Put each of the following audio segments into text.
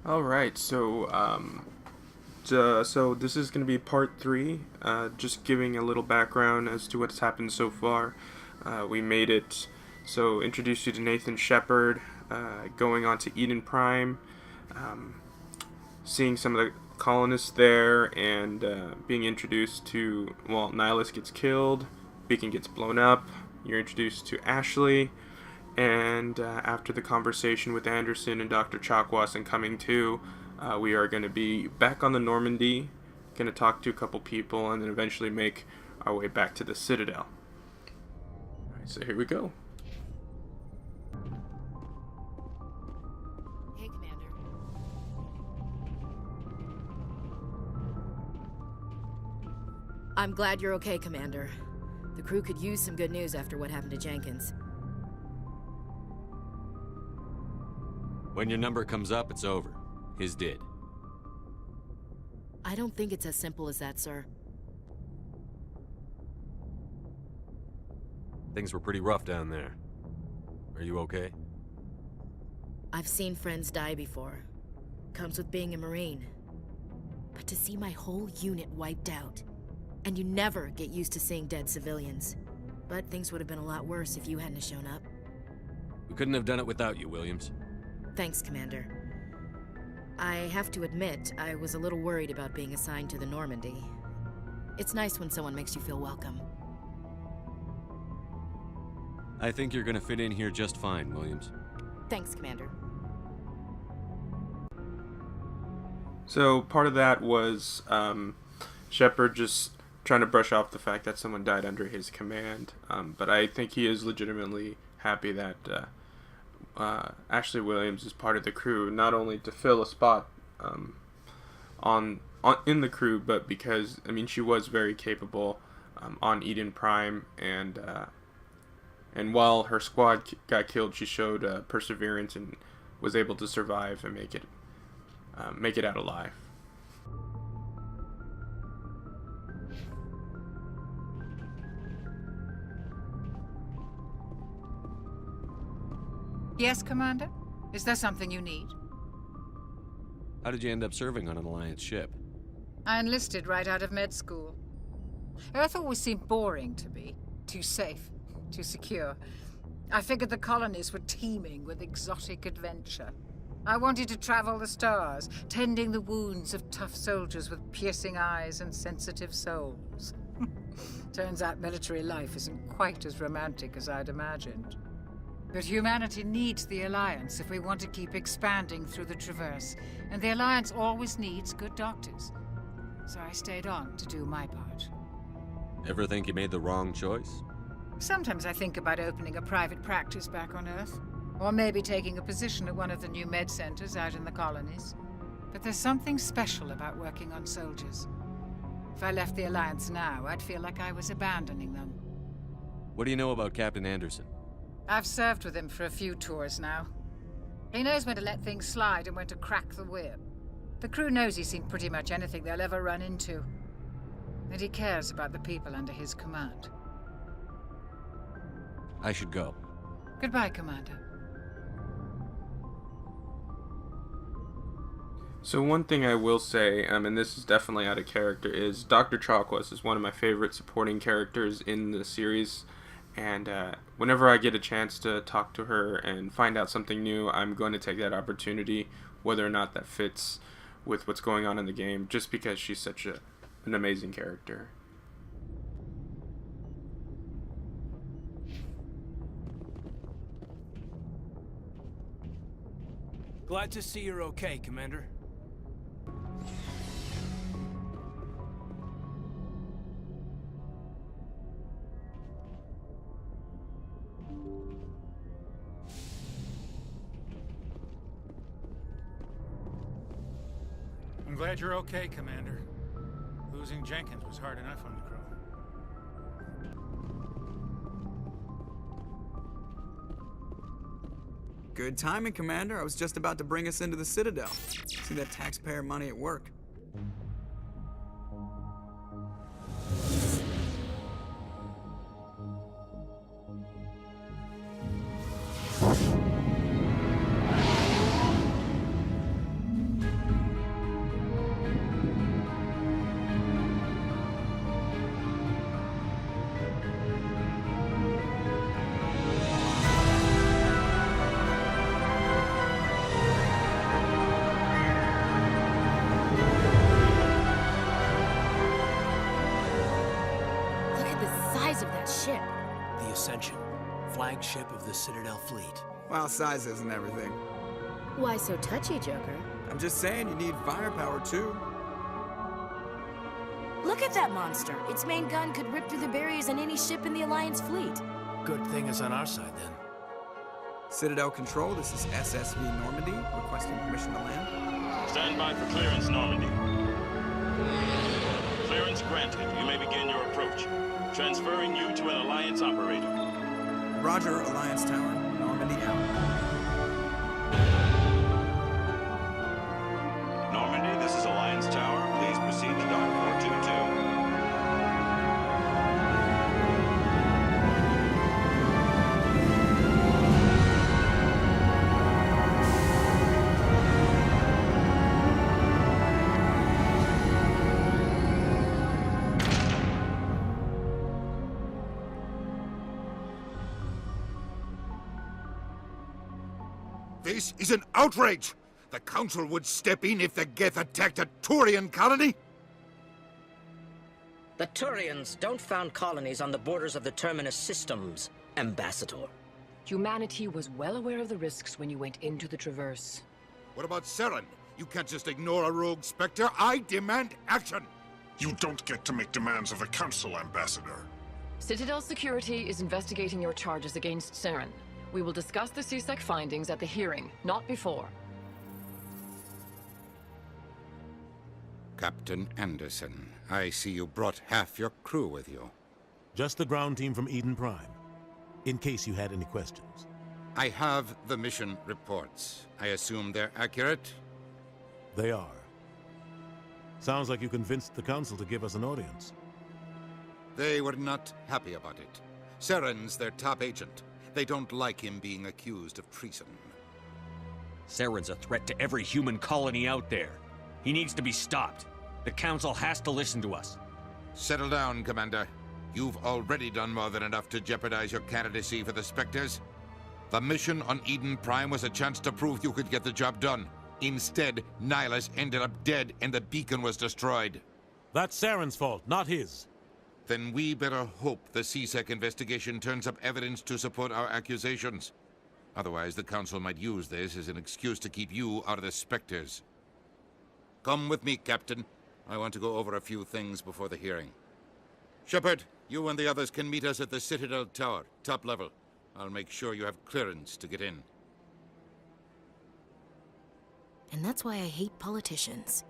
All right, so this is going to be part three. Just giving a little background as to what's happened so far. We made it. So introduce you to Nathan Shepard, going on to Eden Prime, um, seeing some of the colonists there, and being introduced to Nihilus gets killed, Beacon gets blown up. You're introduced to Ashley. And after the conversation with Anderson and Dr. Chakwas and coming to, we are going to be back on the Normandy, going to talk to a couple people, and then eventually make our way back to the Citadel. Alright, so here we go. Hey, Commander. I'm glad you're okay, Commander. The crew could use some good news after what happened to Jenkins. When your number comes up, it's over. His did. I don't think it's as simple as that, sir. Things were pretty rough down there. Are you okay? I've seen friends die before. Comes with being a Marine. But to see my whole unit wiped out, and you never get used to seeing dead civilians. But things would have been a lot worse if you hadn't shown up. We couldn't have done it without you, Williams. Thanks, Commander. I have to admit, I was a little worried about being assigned to the Normandy. It's nice when someone makes you feel welcome. I think you're gonna fit in here just fine, Williams. Thanks, Commander. So part of that was Shepard just trying to brush off the fact that someone died under his command. But I think he is legitimately happy that Ashley Williams is part of the crew, not only to fill a spot on in the crew, but because she was very capable on Eden Prime, and while her squad got killed, she showed perseverance and was able to survive and make it out alive. Yes, Commander? Is there something you need? How did you end up serving on an Alliance ship? I enlisted right out of med school. Earth always seemed boring to me. Too safe, too secure. I figured the colonies were teeming with exotic adventure. I wanted to travel the stars, tending the wounds of tough soldiers with piercing eyes and sensitive souls. Turns out military life isn't quite as romantic as I'd imagined. But humanity needs the Alliance if we want to keep expanding through the Traverse, and the Alliance always needs good doctors. So I stayed on to do my part. Ever think you made the wrong choice? Sometimes I think about opening a private practice back on Earth, or maybe taking a position at one of the new med centers out in the colonies. But there's something special about working on soldiers. If I left the Alliance now, I'd feel like I was abandoning them. What do you know about Captain Anderson? I've served with him for a few tours now. He knows when to let things slide and when to crack the whip. The crew knows he's seen pretty much anything they'll ever run into. And he cares about the people under his command. I should go. Goodbye, Commander. So one thing I will say, and this is definitely out of character, is Dr. Chakwas is one of my favorite supporting characters in the series. And whenever I get a chance to talk to her and find out something new, I'm going to take that opportunity, whether or not that fits with what's going on in the game, just because she's such an amazing character. Glad to see you're okay, Commander. I'm glad you're okay, Commander. Losing Jenkins was hard enough on the crew. Good timing, Commander. I was just about to bring us into the Citadel. See that taxpayer money at work. flagship of the Citadel fleet. Well, size isn't everything. Why so touchy, Joker? I'm just saying you need firepower too. Look at that monster. Its main gun could rip through the barriers on any ship in the Alliance fleet. Good thing it's on our side, then. Citadel Control, this is SSV Normandy, requesting permission to land. Stand by for clearance, Normandy. Clearance granted. You may begin your approach. Transferring you to an Alliance operator. Roger, Alliance Tower, Normandy out. Normandy, this is Alliance Tower. Please proceed to Dock 422. This is an outrage! The Council would step in if the Geth attacked a Turian colony? The Turians don't found colonies on the borders of the Terminus systems, Ambassador. Humanity was well aware of the risks when you went into the Traverse. What about Saren? You can't just ignore a rogue Spectre. I demand action! You don't get to make demands of the Council, Ambassador. Citadel Security is investigating your charges against Saren. We will discuss the CSEC findings at the hearing, not before. Captain Anderson, I see you brought half your crew with you. Just the ground team from Eden Prime, in case you had any questions. I have the mission reports. I assume they're accurate? They are. Sounds like you convinced the Council to give us an audience. They were not happy about it. Saren's their top agent. They don't like him being accused of treason. Saren's a threat to every human colony out there. He needs to be stopped. The Council has to listen to us. Settle down, Commander. You've already done more than enough to jeopardize your candidacy for the Spectres. The mission on Eden Prime was a chance to prove you could get the job done. Instead, Nihilus ended up dead and the beacon was destroyed. That's Saren's fault, not his. Then we better hope the CSEC investigation turns up evidence to support our accusations. Otherwise, the Council might use this as an excuse to keep you out of the Spectres. Come with me, Captain. I want to go over a few things before the hearing. Shepard, you and the others can meet us at the Citadel Tower, top level. I'll make sure you have clearance to get in. And that's why I hate politicians.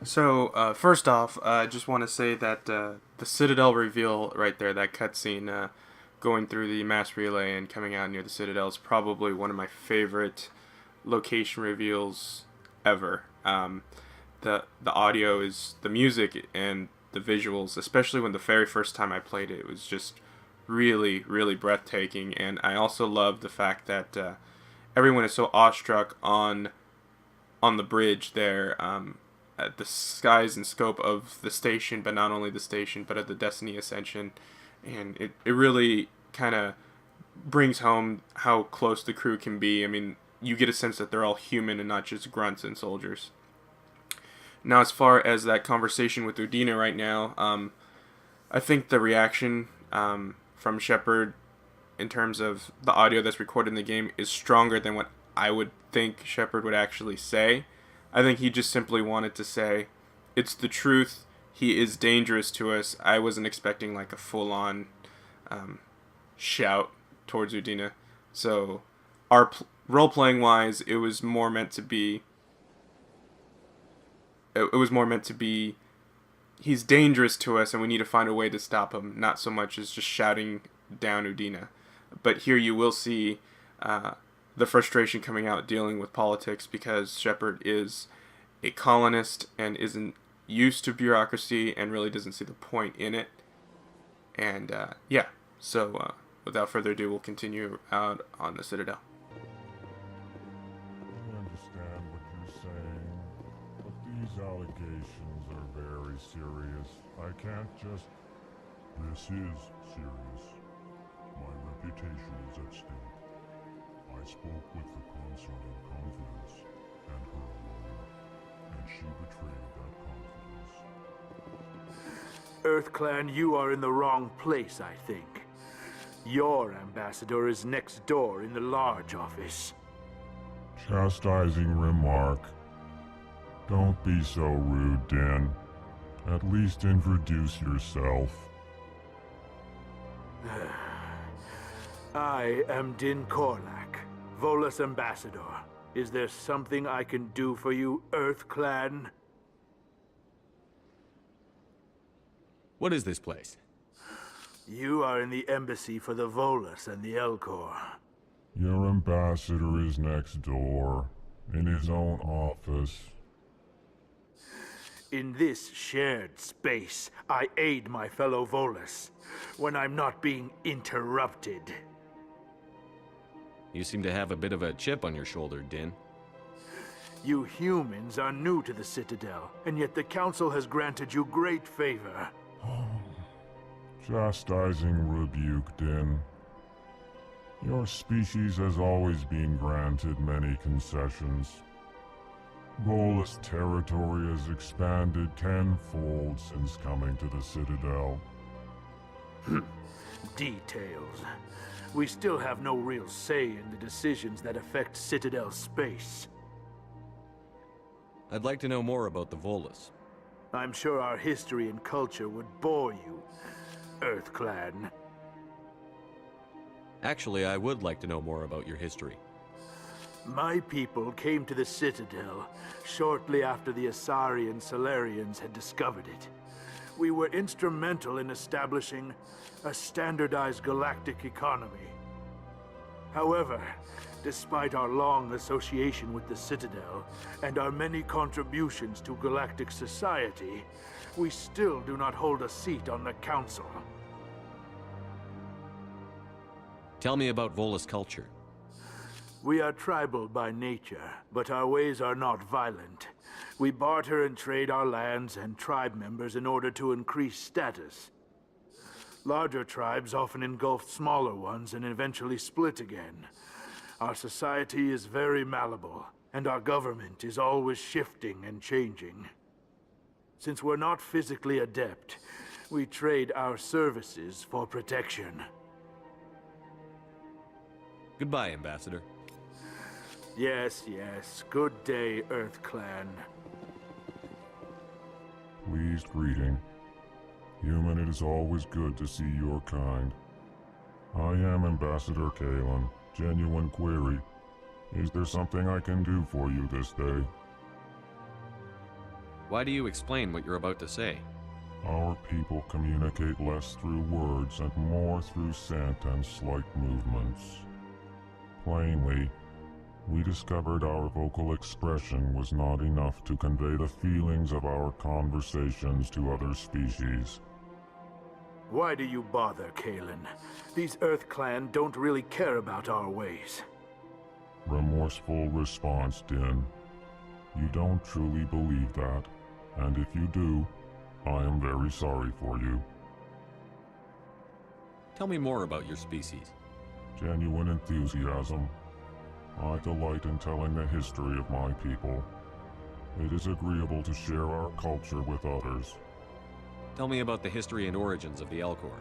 So, first off, I just want to say that the Citadel reveal right there, that cutscene going through the mass relay and coming out near the Citadel is probably one of my favorite location reveals ever. The audio is, the music and the visuals, especially when the very first time I played it, it was just really, really breathtaking. And I also love the fact that everyone is so awestruck on the bridge there, at the size and scope of the station, but not only the station, but at the Destiny Ascension. And it really kind of brings home how close the crew can be. I mean, you get a sense that they're all human and not just grunts and soldiers. Now, as far as that conversation with Udina right now, I think the reaction from Shepard in terms of the audio that's recorded in the game is stronger than what I would think Shepard would actually say. I think he just simply wanted to say, it's the truth, he is dangerous to us. I wasn't expecting like a full-on shout towards Udina. So, our role-playing wise, it was more meant to be... It was more meant to be, he's dangerous to us and we need to find a way to stop him, not so much as just shouting down Udina. But here you will see the frustration coming out dealing with politics because Shepard is a colonist and isn't used to bureaucracy and really doesn't see the point in it. And yeah, so without further ado, we'll continue out on the Citadel. I understand what you're saying, but these allegations are very serious. I can't just... This is serious. My reputation is at stake. I spoke with the consort in confidence, and her alone, and she betrayed that confidence. EarthClan, you are in the wrong place, I think. Your ambassador is next door in the large office. Chastising remark. Don't be so rude, Din. At least introduce yourself. I am Din Korlak, Volus ambassador. Is there something I can do for you, EarthClan? What is this place? You are in the embassy for the Volus and the Elcor. Your ambassador is next door, in his own office. In this shared space, I aid my fellow Volus when I'm not being interrupted. You seem to have a bit of a chip on your shoulder, Din. You humans are new to the Citadel, and yet the Council has granted you great favor. Chastising rebuke, Din. Your species has always been granted many concessions. Volus territory has expanded tenfold since coming to the Citadel. Details. We still have no real say in the decisions that affect Citadel space. I'd like to know more about the Volus. I'm sure our history and culture would bore you, EarthClan. Actually, I would like to know more about your history. My people came to the Citadel shortly after the Asari and Salarians had discovered it. We were instrumental in establishing a standardized galactic economy. However, despite our long association with the Citadel and our many contributions to galactic society, we still do not hold a seat on the Council. Tell me about Volus culture. We are tribal by nature, but our ways are not violent. We barter and trade our lands and tribe members in order to increase status. Larger tribes often engulf smaller ones and eventually split again. Our society is very malleable, and our government is always shifting and changing. Since we're not physically adept, we trade our services for protection. Goodbye, Ambassador. Yes, yes. Good day, EarthClan. Pleased greeting. Human, it is always good to see your kind. I am Ambassador Kalen. Genuine query. Is there something I can do for you this day? Why do you explain what you're about to say? Our people communicate less through words and more through scent and slight movements. Plainly, we discovered our vocal expression was not enough to convey the feelings of our conversations to other species. Why do you bother, Kalen? These EarthClan don't really care about our ways. Remorseful response, Din. You don't truly believe that, and if you do, I am very sorry for you. Tell me more about your species. Genuine enthusiasm. I delight in telling the history of my people. It is agreeable to share our culture with others. Tell me about the history and origins of the Elcor.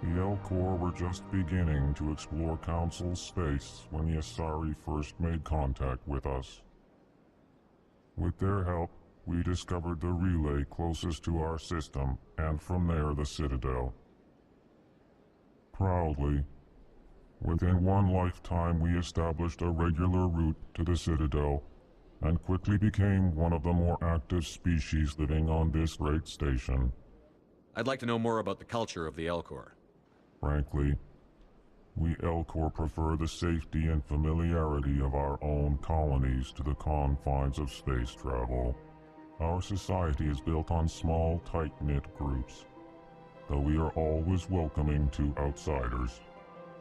The Elcor were just beginning to explore Council space when the Asari first made contact with us. With their help, we discovered the relay closest to our system, and from there the Citadel. Proudly, within one lifetime we established a regular route to the Citadel, and quickly became one of the more active species living on this great station. I'd like to know more about the culture of the Elcor. Frankly, we Elcor prefer the safety and familiarity of our own colonies to the confines of space travel. Our society is built on small, tight-knit groups, though we are always welcoming to outsiders.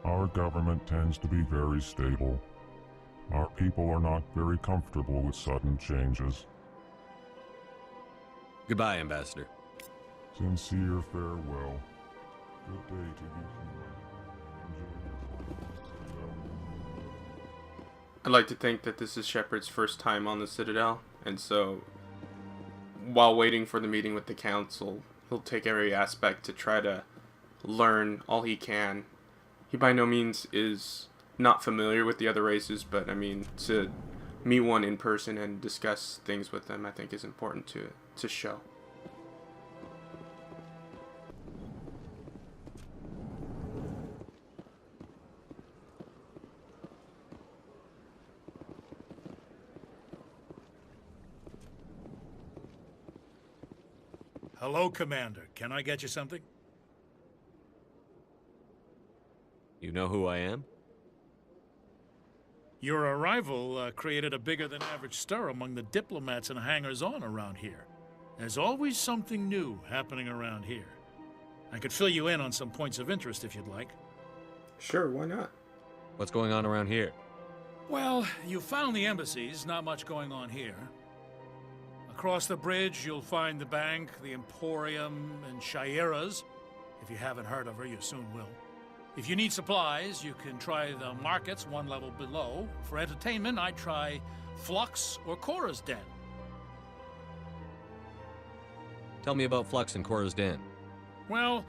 Our government tends to be very stable. Our people are not very comfortable with sudden changes. Goodbye, Ambassador. Sincere farewell. Good day to you, human. Enjoy your I'd like to think that this is Shepard's first time on the Citadel, and so while waiting for the meeting with the Council, he'll take every aspect to try to learn all he can. He by no means is not familiar with the other races, but I mean, to meet one in person and discuss things with them, I think is important to show. Hello, Commander. Can I get you something? You know who I am? Your arrival created a bigger-than-average stir among the diplomats and hangers-on around here. There's always something new happening around here. I could fill you in on some points of interest if you'd like. Sure, why not? What's going on around here? Well, you found the embassies, not much going on here. Across the bridge, you'll find the bank, the Emporium, and Shaira's. If you haven't heard of her, you soon will. If you need supplies, you can try the markets one level below. For entertainment, I'd try Flux or Cora's Den. Tell me about Flux and Cora's Den. Well,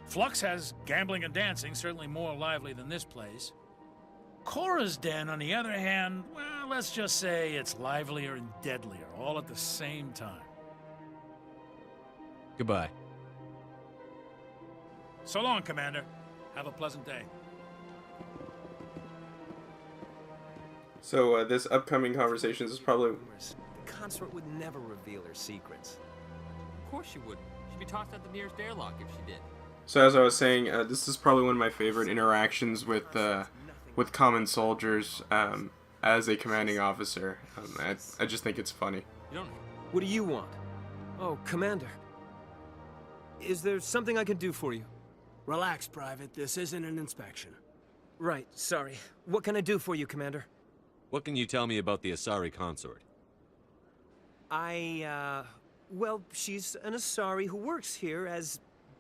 Flux has gambling and dancing, certainly more lively than this place. Cora's Den, on the other hand, well, let's just say it's livelier and deadlier, all at the same time. Goodbye. So long, Commander. Have a pleasant day. So this upcoming conversation is probably... The consort would never reveal her secrets. Of course she would. She'd be tossed at the nearest airlock if she did. So as I was saying, this is probably one of my favorite interactions with common soldiers as a commanding officer. I just think it's funny. What do you want? Oh, Commander. Is there something I can do for you? Relax, Private. This isn't an inspection. Right, sorry. What can I do for you, Commander? What can you tell me about the Asari consort? Well, she's an Asari who works here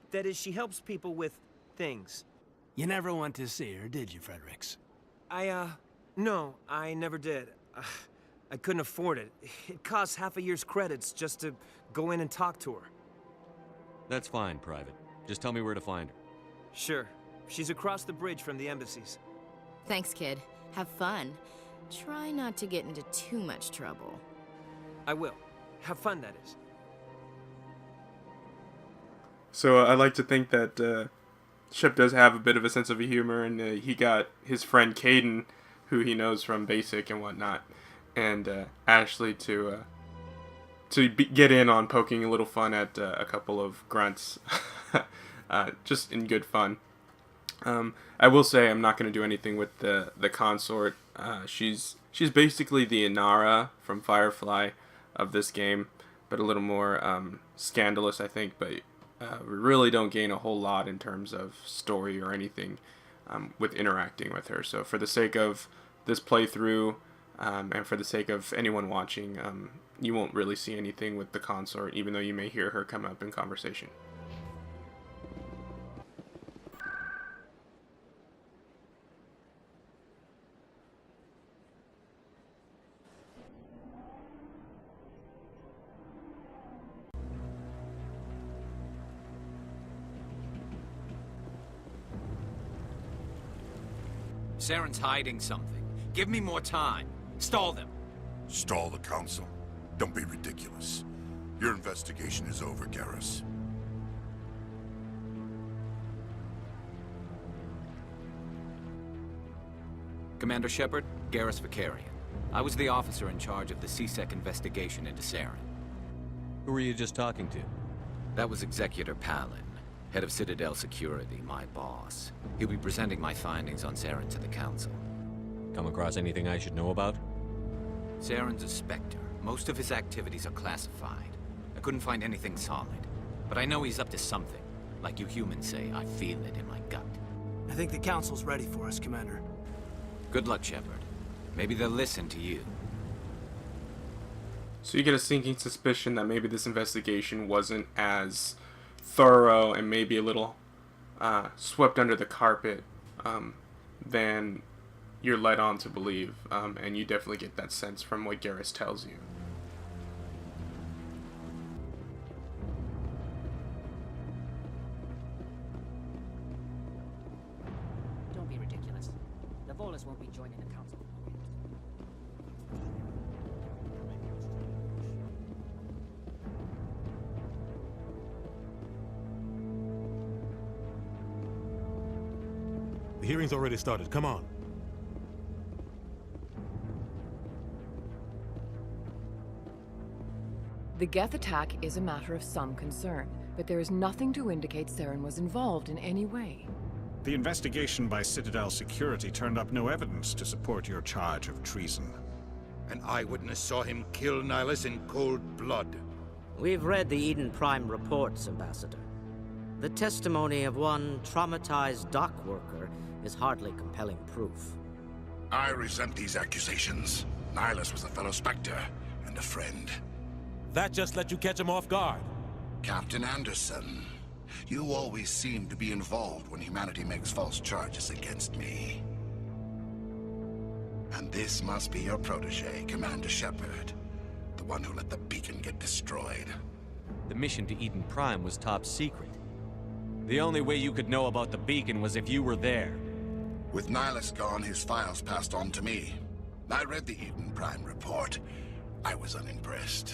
that is, she helps people with things. You never went to see her, did you, Fredericks? No, I never did. I couldn't afford it. It costs half a year's credits just to go in and talk to her. That's fine, Private. Just tell me where to find her. Sure. She's across the bridge from the embassies. Thanks, kid. Have fun. Try not to get into too much trouble. I will. Have fun, that is. So I like to think that Shep does have a bit of a sense of humor, and he got his friend Caden, who he knows from Basic and whatnot, and Ashley to get in on poking a little fun at a couple of grunts, just in good fun. I will say I'm not going to do anything with the consort. She's basically the Inara from Firefly of this game, but a little more scandalous, I think. But we really don't gain a whole lot in terms of story or anything with interacting with her. So for the sake of this playthrough and for the sake of anyone watching, you won't really see anything with the consort, even though you may hear her come up in conversation. Saren's hiding something. Give me more time. Stall them. Stall the Council? Don't be ridiculous. Your investigation is over, Garrus. Commander Shepard, Garrus Vicarian. I was the officer in charge of the CSEC investigation into Saren. Who were you just talking to? That was Executor Palin, head of Citadel Security, my boss. He'll be presenting my findings on Saren to the Council. Come across anything I should know about? Saren's a Spectre. Most of his activities are classified. I couldn't find anything solid. But I know he's up to something. Like you humans say, I feel it in my gut. I think the Council's ready for us, Commander. Good luck, Shepard. Maybe they'll listen to you. So you get a sinking suspicion that maybe this investigation wasn't as thorough and maybe a little swept under the carpet than you're led on to believe, and you definitely get that sense from what Garrus tells you. us won't be joining the council. The hearing's already started. Come on. The Geth attack is a matter of some concern, but there is nothing to indicate Saren was involved in any way. The investigation by Citadel security turned up no evidence to support your charge of treason. An eyewitness saw him kill Nihilus in cold blood. We've read the Eden Prime reports, Ambassador. The testimony of one traumatized dock worker is hardly compelling proof. I resent these accusations. Nihilus was a fellow Spectre and a friend. That just let you catch him off guard. Captain Anderson, you always seem to be involved when humanity makes false charges against me. And this must be your protege, Commander Shepard. The one who let the beacon get destroyed. The mission to Eden Prime was top secret. The only way you could know about the beacon was if you were there. With Nihilus gone, his files passed on to me. I read the Eden Prime report. I was unimpressed.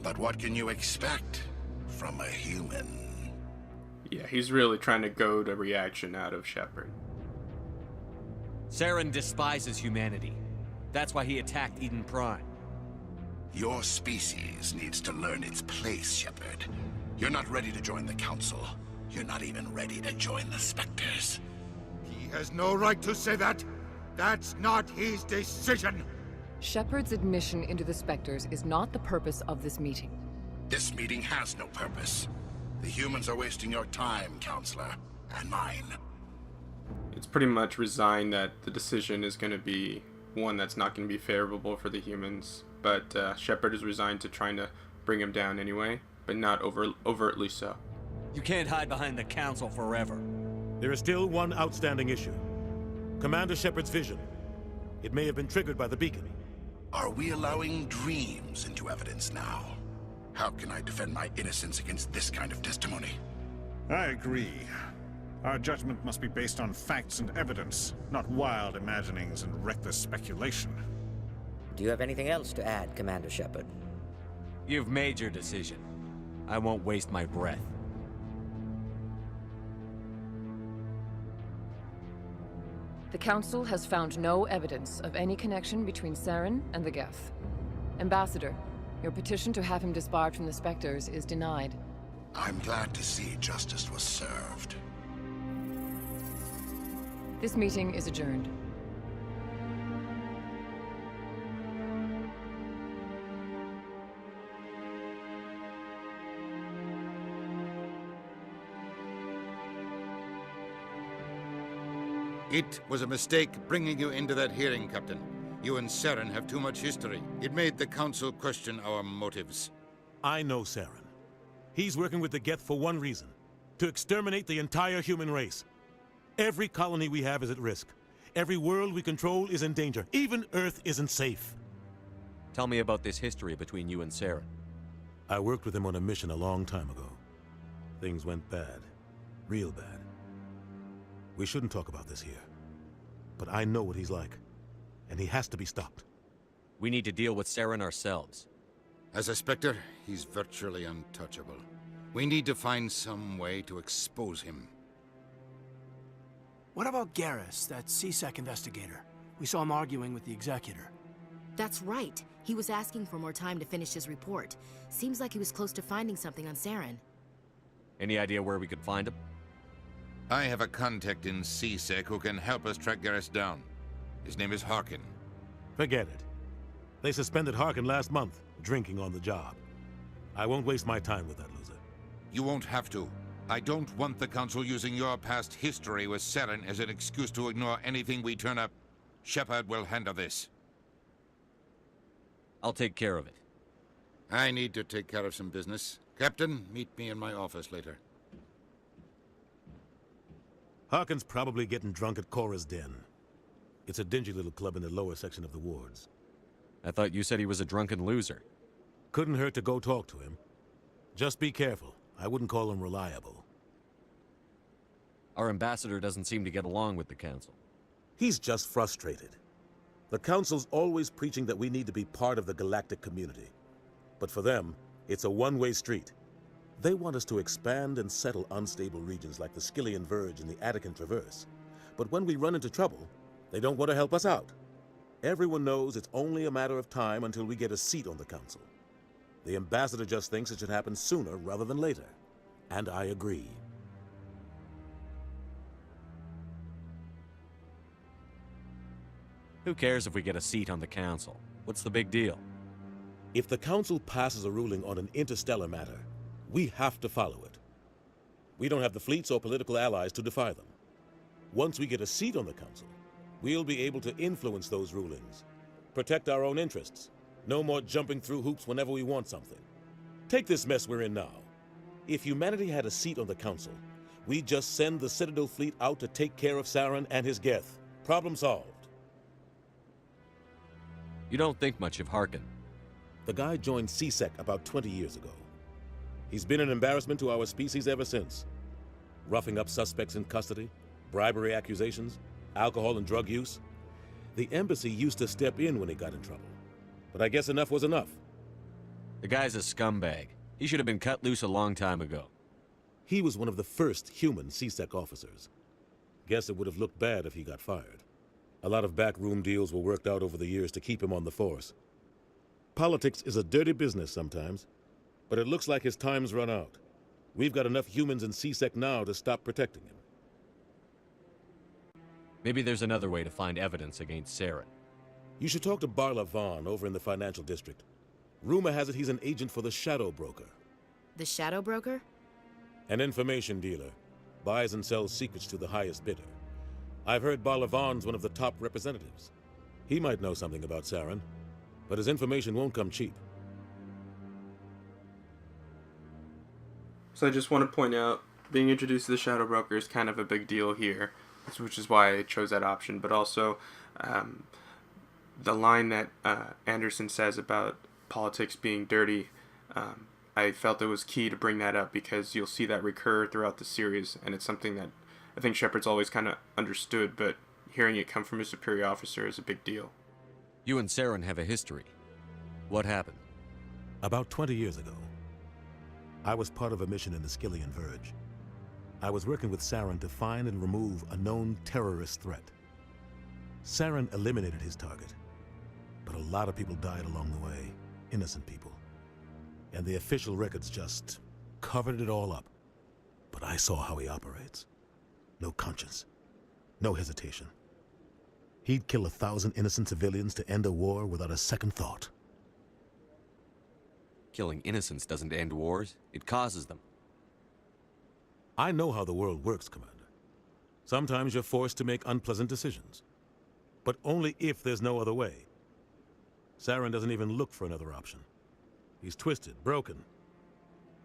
But what can you expect from a human? Yeah, he's really trying to goad a reaction out of Shepard. Saren despises humanity. That's why he attacked Eden Prime. Your species needs to learn its place, Shepard. You're not ready to join the Council. You're not even ready to join the Spectres. He has no right to say that. That's not his decision. Shepard's admission into the Spectres is not the purpose of this meeting. This meeting has no purpose. The humans are wasting your time, Counselor, and mine. It's pretty much resigned that the decision is going to be one that's not going to be favorable for the humans, but Shepard is resigned to trying to bring him down anyway, but not overtly so. You can't hide behind the Council forever. There is still one outstanding issue. Commander Shepard's vision. It may have been triggered by the beacon. Are we allowing dreams into evidence now? How can I defend my innocence against this kind of testimony? I agree. Our judgment must be based on facts and evidence, not wild imaginings and reckless speculation. Do you have anything else to add, Commander Shepard? You've made your decision. I won't waste my breath. The Council has found no evidence of any connection between Saren and the Geth. Ambassador, your petition to have him disbarred from the Spectres is denied. I'm glad to see justice was served. This meeting is adjourned. It was a mistake bringing you into that hearing, Captain. You and Saren have too much history. It made the Council question our motives. I know Saren. He's working with the Geth for one reason. To exterminate the entire human race. Every colony we have is at risk. Every world we control is in danger. Even Earth isn't safe. Tell me about this history between you and Saren. I worked with him on a mission a long time ago. Things went bad. Real bad. We shouldn't talk about this here. But I know what he's like. And he has to be stopped. We need to deal with Saren ourselves. As a Spectre, he's virtually untouchable. We need to find some way to expose him. What about Garrus, that CSEC investigator? We saw him arguing with the Executor. That's right. He was asking for more time to finish his report. Seems like he was close to finding something on Saren. Any idea where we could find him? I have a contact in CSEC who can help us track Garrus down. His name is Harkin. Forget it. They suspended Harkin last month, drinking on the job. I won't waste my time with that loser. You won't have to. I don't want the Council using your past history with Saren as an excuse to ignore anything we turn up. Shepard will handle this. I'll take care of it. I need to take care of some business. Captain, meet me in my office later. Harkin's probably getting drunk at Cora's Den. It's a dingy little club in the lower section of the wards. I thought you said he was a drunken loser. Couldn't hurt to go talk to him. Just be careful. I wouldn't call him reliable. Our ambassador doesn't seem to get along with the Council. He's just frustrated. The Council's always preaching that we need to be part of the galactic community. But for them, it's a one-way street. They want us to expand and settle unstable regions like the Skillian Verge and the Attican Traverse. But when we run into trouble, they don't want to help us out. Everyone knows it's only a matter of time until we get a seat on the Council. The Ambassador just thinks it should happen sooner rather than later. And I agree. Who cares if we get a seat on the Council? What's the big deal? If the Council passes a ruling on an interstellar matter, we have to follow it. We don't have the fleets or political allies to defy them. Once we get a seat on the Council, we'll be able to influence those rulings, protect our own interests. No more jumping through hoops whenever we want something. Take this mess we're in now. If humanity had a seat on the Council, we'd just send the Citadel fleet out to take care of Saren and his Geth. Problem solved. You don't think much of Harkin. The guy joined CSEC about 20 years ago. He's been an embarrassment to our species ever since. Roughing up suspects in custody, bribery accusations, alcohol and drug use. The embassy used to step in when he got in trouble. But I guess enough was enough. The guy's a scumbag. He should have been cut loose a long time ago. He was one of the first human CSEC officers. Guess it would have looked bad if he got fired. A lot of backroom deals were worked out over the years to keep him on the force. Politics is a dirty business sometimes, but it looks like his time's run out. We've got enough humans in CSEC now to stop protecting him. Maybe there's another way to find evidence against Saren. You should talk to Barla Vaughn over in the financial district. Rumor has it he's an agent for the Shadow Broker. The Shadow Broker? An information dealer. Buys and sells secrets to the highest bidder. I've heard Barla Vaughn's one of the top representatives. He might know something about Saren, but his information won't come cheap. So I just want to point out, being introduced to the Shadow Broker is kind of a big deal here, which is why I chose that option. But also, the line that Anderson says about politics being dirty, I felt it was key to bring that up because you'll see that recur throughout the series, and it's something that I think Shepard's always kind of understood, but hearing it come from a superior officer is a big deal. You and Saren have a history. What happened? About 20 years ago, I was part of a mission in the Skillian Verge. I was working with Saren to find and remove a known terrorist threat. Saren eliminated his target, but a lot of people died along the way, innocent people. And the official records just covered it all up. But I saw how he operates. No conscience, no hesitation. He'd kill 1,000 innocent civilians to end a war without a second thought. Killing innocents doesn't end wars, it causes them. I know how the world works, Commander. Sometimes you're forced to make unpleasant decisions. But only if there's no other way. Saren doesn't even look for another option. He's twisted, broken.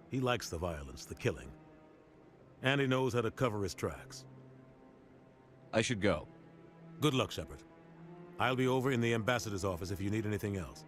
He likes the violence, the killing. And he knows how to cover his tracks. I should go. Good luck, Shepard. I'll be over in the Ambassador's office if you need anything else.